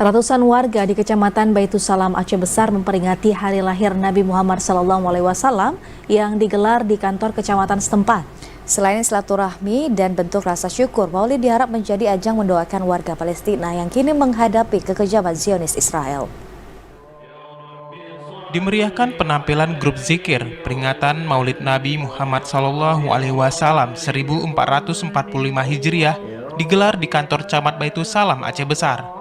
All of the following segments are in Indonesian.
Ratusan warga di Kecamatan Baitussalam, Aceh Besar memperingati hari lahir Nabi Muhammad SAW yang digelar di kantor kecamatan setempat. Selain silaturahmi dan bentuk rasa syukur, Maulid diharap menjadi ajang mendoakan warga Palestina yang kini menghadapi kekejaman Zionis Israel. Dimeriahkan penampilan grup zikir peringatan Maulid Nabi Muhammad SAW 1445 Hijriah digelar di kantor Camat Baitussalam, Aceh Besar.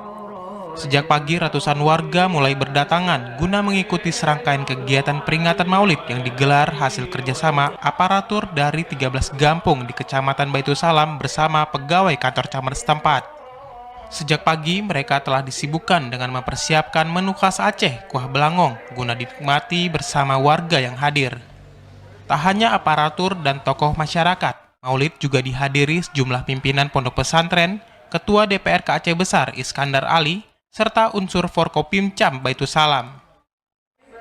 Sejak pagi, ratusan warga mulai berdatangan guna mengikuti serangkaian kegiatan peringatan Maulid yang digelar hasil kerjasama aparatur dari 13 gampung di Kecamatan Baitussalam bersama pegawai kantor camat setempat. Sejak pagi, mereka telah disibukkan dengan mempersiapkan menu khas Aceh, kuah belangong, guna dinikmati bersama warga yang hadir. Tak hanya aparatur dan tokoh masyarakat, Maulid juga dihadiri sejumlah pimpinan pondok pesantren, Ketua DPRK Aceh Besar Iskandar Ali, serta unsur Forkopimcam Baitussalam.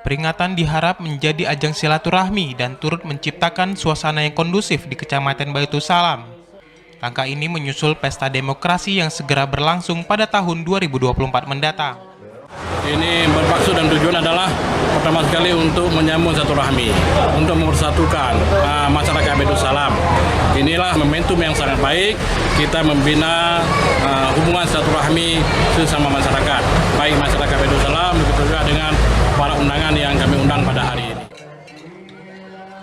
Peringatan diharap menjadi ajang silaturahmi dan turut menciptakan suasana yang kondusif di Kecamatan Baitussalam. Langkah ini menyusul pesta demokrasi yang segera berlangsung pada tahun 2024 mendatang. Ini bermaksud dan tujuan adalah pertama sekali untuk menyambung silaturahmi, untuk mempersatukan masyarakat Baitussalam. Inilah momentum yang sangat baik kita membina hubungan silaturahmi sesama masyarakat, baik masyarakat Baitussalam begitu juga dengan para undangan yang kami undang pada hari ini.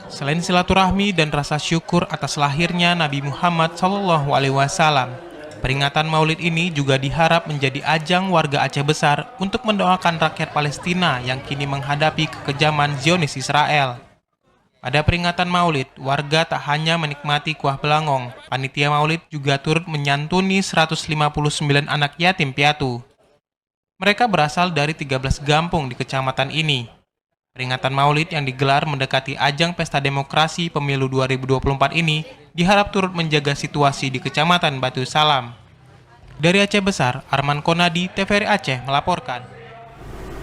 Selain silaturahmi dan rasa syukur atas lahirnya Nabi Muhammad SAW, peringatan Maulid ini juga diharap menjadi ajang warga Aceh Besar untuk mendoakan rakyat Palestina yang kini menghadapi kekejaman Zionis Israel. Pada peringatan Maulid, warga tak hanya menikmati kuah belangong, panitia Maulid juga turut menyantuni 159 anak yatim piatu. Mereka berasal dari 13 gampung di kecamatan ini. Peringatan Maulid yang digelar mendekati ajang pesta demokrasi pemilu 2024 ini diharap turut menjaga situasi di Kecamatan Baitussalam. Dari Aceh Besar, Arman Konadi, TVRI Aceh melaporkan.